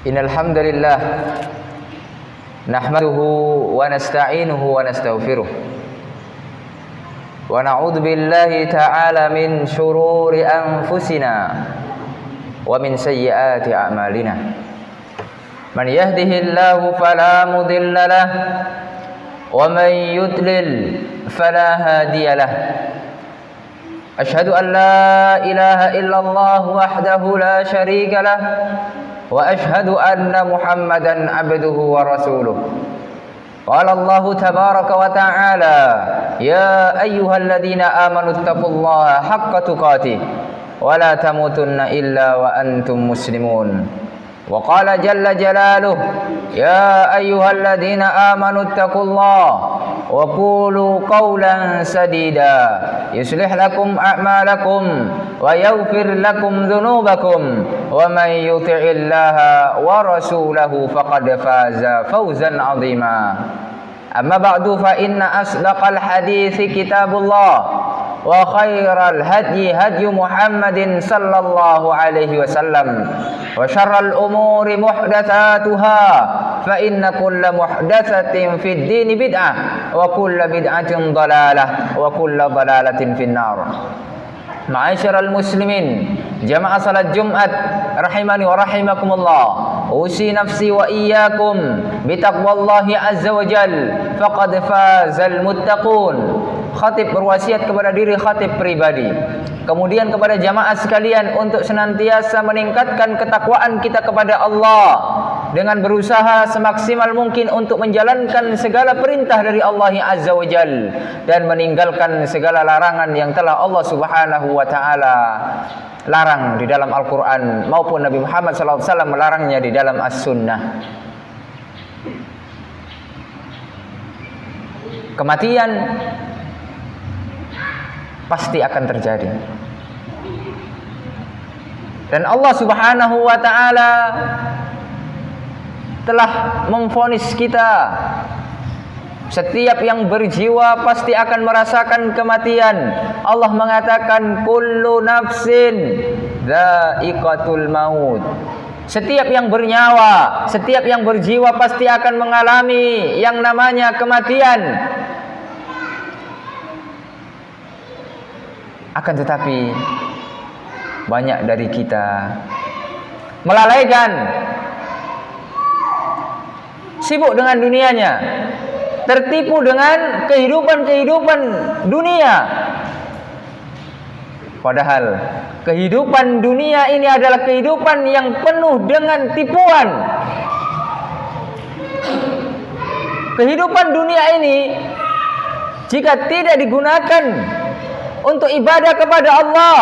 Innal hamdalillah nahmaduhu wa nasta'inuhu wa nastaghfiruh wa na'udzu billahi ta'ala min shururi anfusina wa min sayyiati a'malina. Man yahdihillahu fala mudilla lahu wa man yudlil fala hadiya lahu. Asyhadu an la ilaha illallah wahdahu la syarika lah wa asyhadu anna Muhammadan abduhu wa rasuluh. Qala Allah tabaraka wa ta'ala, ya ayyuhalladzina amanu taqullaha haqqa tuqatih wa la tamutunna illa wa antum muslimun. Wa qala jalla jalaluh, ya ayyuhalladzina amanu taqullaha wa qulu qawlan sadida yuslih lakum a'malakum wa yaghfir lakum dhunubakum wa man yuti'illaha wa rasulahu faqad faza fawzan 'azima. Amma ba'du, fa inna asdaqal hadithi kitabullah wa khairal hadyi hadyu Muhammadin sallallahu alaihi wasallam wa syarral umuri muhdatsatuha fa inna kulla muhdatsatin fid dini bid'ah wa kulla bid'atin dhalalah wa kulla dhalalatin finnar. Ma'asyiral muslimin, jamaah salat Jumat rahimani wa rahimakumullah. Usi nafsi wa iyyakum bitaqwallahi azza wa jal faqad fazal muttaqun. Khatib berwasiat kepada diri khatib pribadi, kemudian kepada jamaah sekalian untuk senantiasa meningkatkan ketakwaan kita kepada Allah dengan berusaha semaksimal mungkin untuk menjalankan segala perintah dari Allah Azza wa Jal dan meninggalkan segala larangan yang telah Allah Subhanahu wa taala larang di dalam Al-Qur'an maupun Nabi Muhammad SAW melarangnya di dalam As-Sunnah. Kematian pasti akan terjadi. Dan Allah Subhanahu wa taala telah memvonis kita, setiap yang berjiwa pasti akan merasakan kematian. Allah mengatakan kullu nafsin dha'iqatul maut. Setiap yang bernyawa, setiap yang berjiwa pasti akan mengalami yang namanya kematian. Akan tetapi banyak dari kita melalaikan, sibuk dengan dunianya, tertipu dengan kehidupan dunia. Padahal kehidupan dunia ini adalah kehidupan yang penuh dengan tipuan. Kehidupan dunia ini jika tidak digunakan untuk ibadah kepada Allah,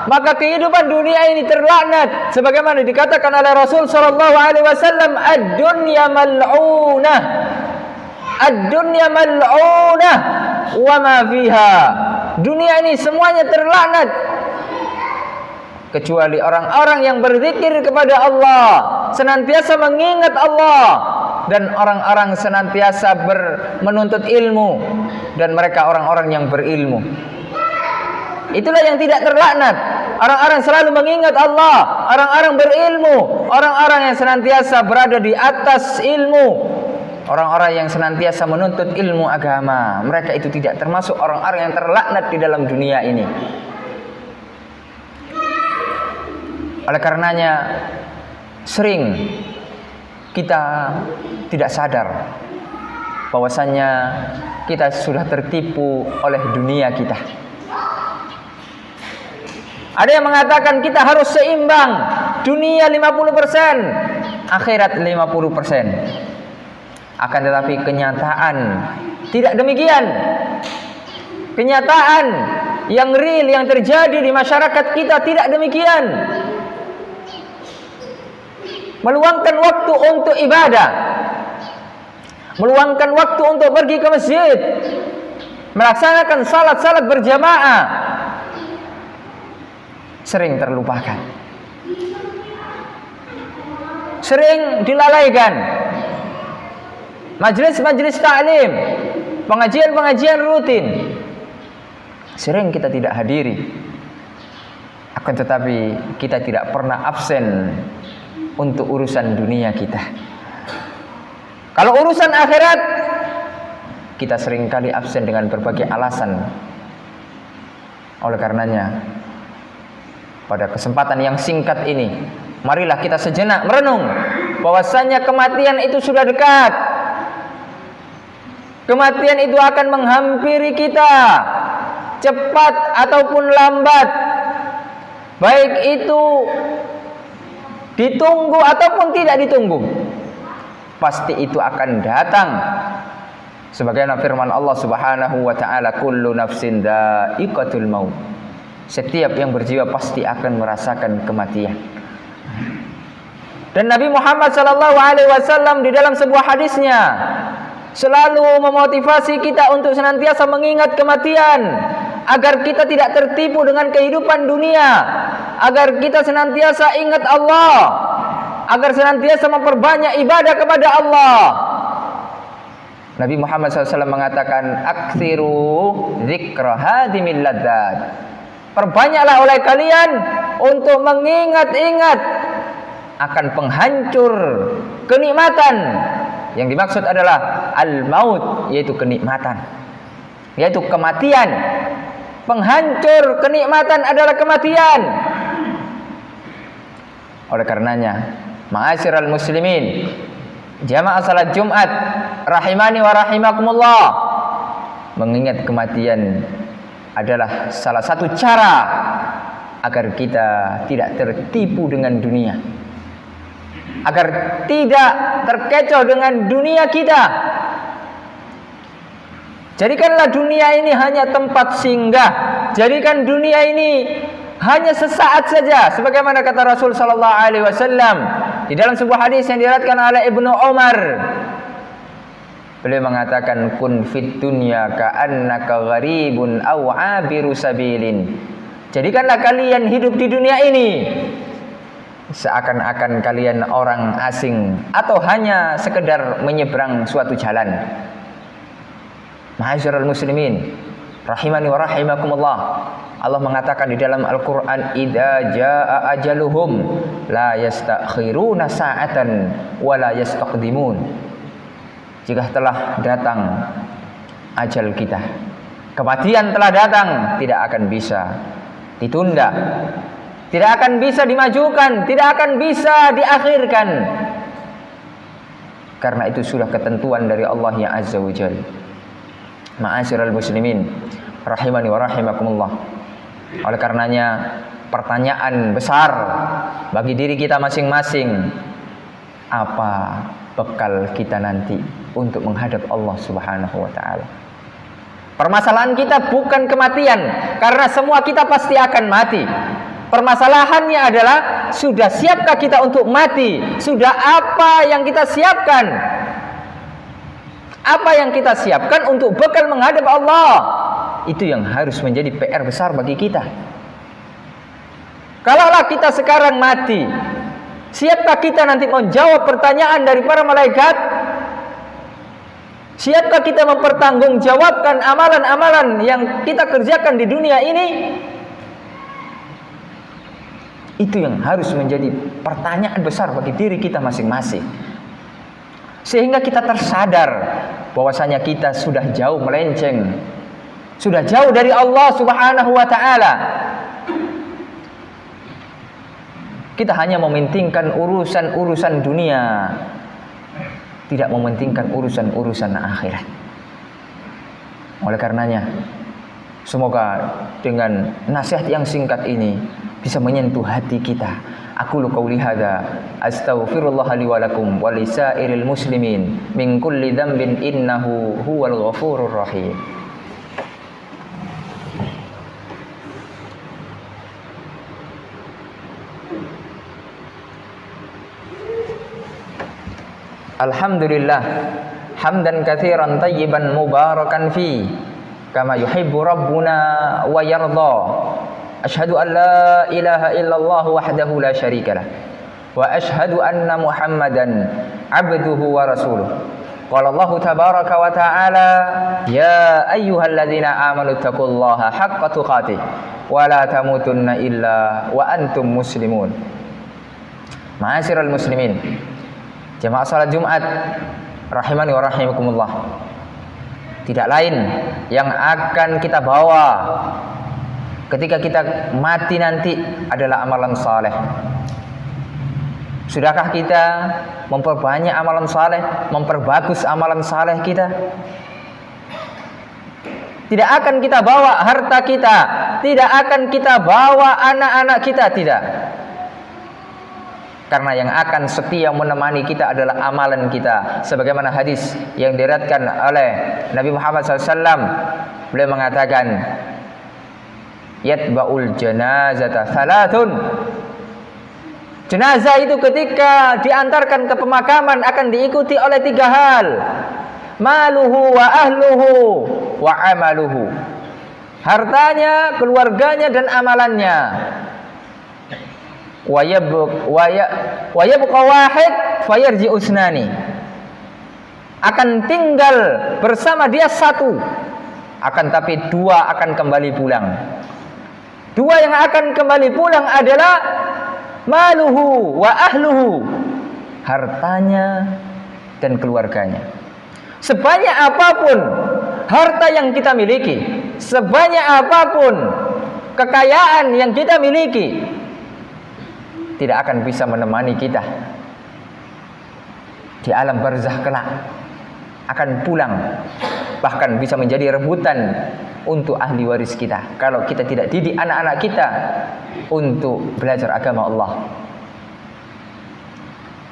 maka kehidupan dunia ini terlaknat, sebagaimana dikatakan oleh Rasul sallallahu alaihi wasallam, ad-dunya mal'unah, ad-dunya mal'unah wa ma fiha. Dunia ini semuanya terlaknat kecuali orang-orang yang berzikir kepada Allah, senantiasa mengingat Allah, dan orang-orang senantiasa menuntut ilmu, dan mereka orang-orang yang berilmu. Itulah yang tidak terlaknat. Orang-orang selalu mengingat Allah, orang-orang berilmu, orang-orang yang senantiasa berada di atas ilmu, orang-orang yang senantiasa menuntut ilmu agama. Mereka itu tidak termasuk orang-orang yang terlaknat di dalam dunia ini. Oleh karenanya sering kita tidak sadar bahwasannya kita sudah tertipu oleh dunia kita. Ada yang mengatakan kita harus seimbang, dunia 50%, akhirat 50%. Akan tetapi kenyataan tidak demikian. Kenyataan yang real yang terjadi di masyarakat kita tidak demikian. Meluangkan waktu untuk ibadah, meluangkan waktu untuk pergi ke masjid, melaksanakan salat-salat berjamaah, sering terlupakan, sering dilalaikan. Majelis-majelis taklim, pengajian-pengajian rutin, sering kita tidak hadiri. Akan tetapi kita tidak pernah absen untuk urusan dunia kita. Kalau urusan akhirat, kita seringkali absen dengan berbagai alasan. Oleh karenanya, pada kesempatan yang singkat ini, marilah kita sejenak merenung bahwasanya kematian itu sudah dekat. Kematian itu akan menghampiri kita, cepat ataupun lambat. Baik itu ditunggu ataupun tidak ditunggu, pasti itu akan datang. Sebagaimana firman Allah Subhanahu wa taala, kullu nafsin dha'iqatul maut. Setiap yang berjiwa pasti akan merasakan kematian. Dan Nabi Muhammad sallallahu alaihi wasallam di dalam sebuah hadisnya selalu memotivasi kita untuk senantiasa mengingat kematian, agar kita tidak tertipu dengan kehidupan dunia, agar kita senantiasa ingat Allah, agar senantiasa memperbanyak ibadah kepada Allah. Nabi Muhammad SAW mengatakan, aktsiru dzikra hadimil ladzat. Perbanyaklah oleh kalian untuk mengingat-ingat akan penghancur kenikmatan. Yang dimaksud adalah al-maut, yaitu kenikmatan, yaitu kematian. Penghancur kenikmatan adalah kematian. Oleh karenanya, ma'asyiral muslimin, jamaah salat Jumat rahimani wa rahimakumullah, mengingat kematian adalah salah satu cara agar kita tidak tertipu dengan dunia, agar tidak terkecoh dengan dunia kita. Jadikanlah dunia ini hanya tempat singgah. Jadikan dunia ini hanya sesaat saja, sebagaimana kata Rasul sallallahu alaihi wasallam di dalam sebuah hadis yang diriwayatkan oleh Ibnu Umar. Beliau mengatakan, kun fid dunya ka'annaka gharibun aw 'abiru sabilin. Jadikanlah kalian hidup di dunia ini seakan-akan kalian orang asing atau hanya sekedar menyeberang suatu jalan. Ma'asyiral muslimin rahimani wa rahimakumullah, Allah mengatakan di dalam Al-Qur'an, idza jaa ajaluhum la yastakhiruna sa'atan wa la yastaqdimun. Jika telah datang ajal kita, kematian telah datang, tidak akan bisa ditunda, tidak akan bisa dimajukan, tidak akan bisa diakhirkan. Karena itu sudah ketentuan dari Allah yang Azza wa Jalla. Ma'asyiral muslimin rahimani wa rahimakumullah. Oleh karenanya, pertanyaan besar bagi diri kita masing-masing, apa bekal kita nanti untuk menghadap Allah Subhanahu wa taala? Permasalahan kita bukan kematian, karena semua kita pasti akan mati. Permasalahannya adalah, sudah siapkah kita untuk mati? Sudah apa yang kita siapkan? Apa yang kita siapkan untuk bekal menghadap Allah? Itu yang harus menjadi PR besar bagi kita. Kalaulah kita sekarang mati, siapkah kita nanti menjawab pertanyaan dari para malaikat? Siapkah kita mempertanggungjawabkan amalan-amalan yang kita kerjakan di dunia ini? Itu yang harus menjadi pertanyaan besar bagi diri kita masing-masing. Sehingga kita tersadar bahwasanya kita sudah jauh melenceng, sudah jauh dari Allah Subhanahu wa taala. Kita hanya mementingkan urusan-urusan dunia, tidak mementingkan urusan-urusan akhirat. Oleh karenanya, semoga dengan nasihat yang singkat ini bisa menyentuh hati kita. Aqulu qouli hadza astaghfirullah li wa lakum wa lisairil muslimin min kulli dzambin innahu huwal ghafurur rahim. Alhamdulillah hamdan katsiran tayyiban mubarakan fi kama yuhibbu rabbuna wa yarda. Asyhadu an la ilaha illallah wahdahu la syarikalah wa asyhadu anna Muhammadan abduhu wa rasuluh. Qala Allah tabaraka wa ta'ala, ya ayyuhalladzina amanu taqullaha haqqa tuqatih wa la tamutunna illa wa antum muslimun. Ma'asyiral muslimin, jamaah salat Jumat rahimani wa rahimakumullah, tidak lain yang akan kita bawa ketika kita mati nanti adalah amalan saleh. Sudahkah kita memperbanyak amalan saleh, memperbagus amalan saleh kita? Tidak akan kita bawa harta kita, tidak akan kita bawa anak-anak kita, tidak. Karena yang akan setia menemani kita adalah amalan kita. Sebagaimana hadis yang diriwayatkan oleh Nabi Muhammad SAW, beliau mengatakan, yatba'ul janazata thalathun. Jenazah itu ketika diantarkan ke pemakaman akan diikuti oleh 3 hal. Maluhu wa ahluhu wa amaluhu. Hartanya, keluarganya dan amalannya. Wa yabqa wahid fayarji usnani. Akan tinggal bersama dia 1, akan tapi 2 akan kembali pulang. 2 yang akan kembali pulang adalah maluhu wa ahluhu, hartanya dan keluarganya. Sebanyak apapun harta yang kita miliki, sebanyak apapun kekayaan yang kita miliki, tidak akan bisa menemani kita di alam barzakh kelak. Akan pulang, bahkan bisa menjadi rebutan untuk ahli waris kita kalau kita tidak didik anak-anak kita untuk belajar agama Allah.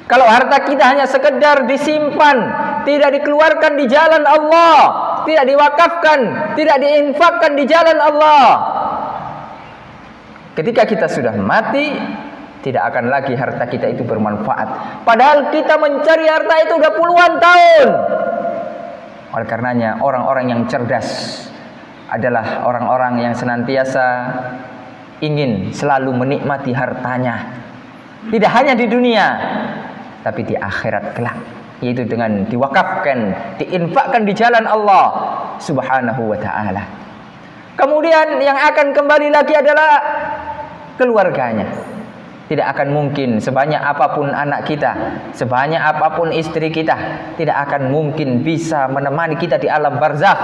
Kalau harta kita hanya sekedar disimpan, tidak dikeluarkan di jalan Allah, tidak diwakafkan, tidak diinfakkan di jalan Allah, ketika kita sudah mati, tidak akan lagi harta kita itu bermanfaat. Padahal kita mencari harta itu udah puluhan tahun. Oleh karenanya orang-orang yang cerdas adalah orang-orang yang senantiasa ingin selalu menikmati hartanya, tidak hanya di dunia tapi di akhirat kelak, yaitu dengan diwakafkan, diinfakkan di jalan Allah Subhanahu wa ta'ala. Kemudian yang akan kembali lagi adalah keluarganya. Tidak akan mungkin sebanyak apapun anak kita, sebanyak apapun istri kita, tidak akan mungkin bisa menemani kita di alam barzakh.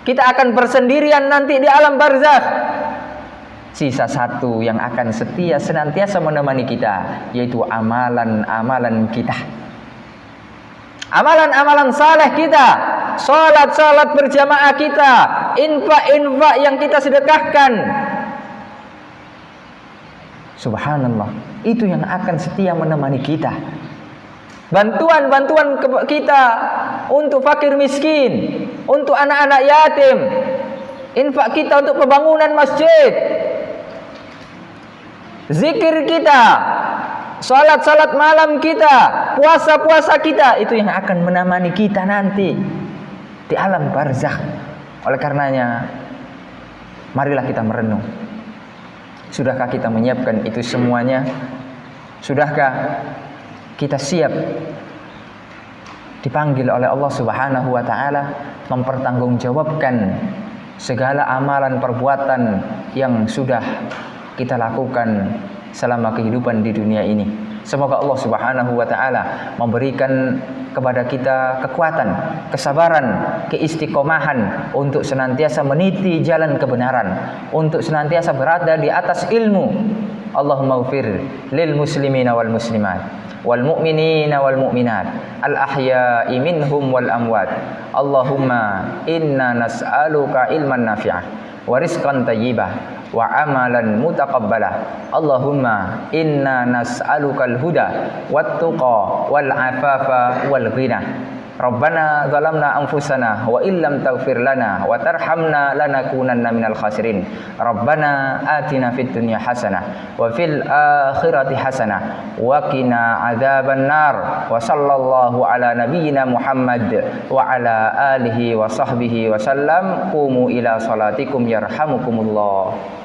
Kita akan bersendirian nanti di alam barzakh. Sisa 1 yang akan setia senantiasa menemani kita, yaitu amalan-amalan kita. Amalan-amalan saleh kita, salat-salat berjamaah kita, infak-infak yang kita sedekahkan. Subhanallah, itu yang akan setia menemani kita. Bantuan-bantuan kita untuk fakir miskin, untuk anak-anak yatim, infak kita untuk pembangunan masjid, zikir kita, salat-salat malam kita, puasa-puasa kita, itu yang akan menemani kita nanti di alam barzakh. Oleh karenanya, marilah kita merenung. Sudahkah kita menyiapkan itu semuanya? Sudahkah kita siap dipanggil oleh Allah Subhanahu wa ta'ala mempertanggungjawabkan segala amalan perbuatan yang sudah kita lakukan selama kehidupan di dunia ini? Semoga Allah Subhanahu wa ta'ala memberikan kepada kita kekuatan, kesabaran, keistiqomahan untuk senantiasa meniti jalan kebenaran, untuk senantiasa berada di atas ilmu. Allahumma ighfir lil muslimina wal muslimat wal mu'minina wal mu'minat al ahya'i minhum wal amwat. Allahumma inna nas'aluka ilman nafi'ah wa rizqan thayyibah wa amalan mutaqabbala. Allahumma inna nas'alukal huda wat tuqa wal afafa wal ghina. Rabbana zalamna anfusana wa illam taghfir lana wa tarhamna lanakunanna minal khasirin. Rabbana atina fid dunya hasanah wa fil akhirati hasanah wa qina adzaban nar. Wa sallallahu ala nabiyyina Muhammad wa ala alihi wa sahbihi wa sallam. Qumu ila salatikum yarhamukumullah.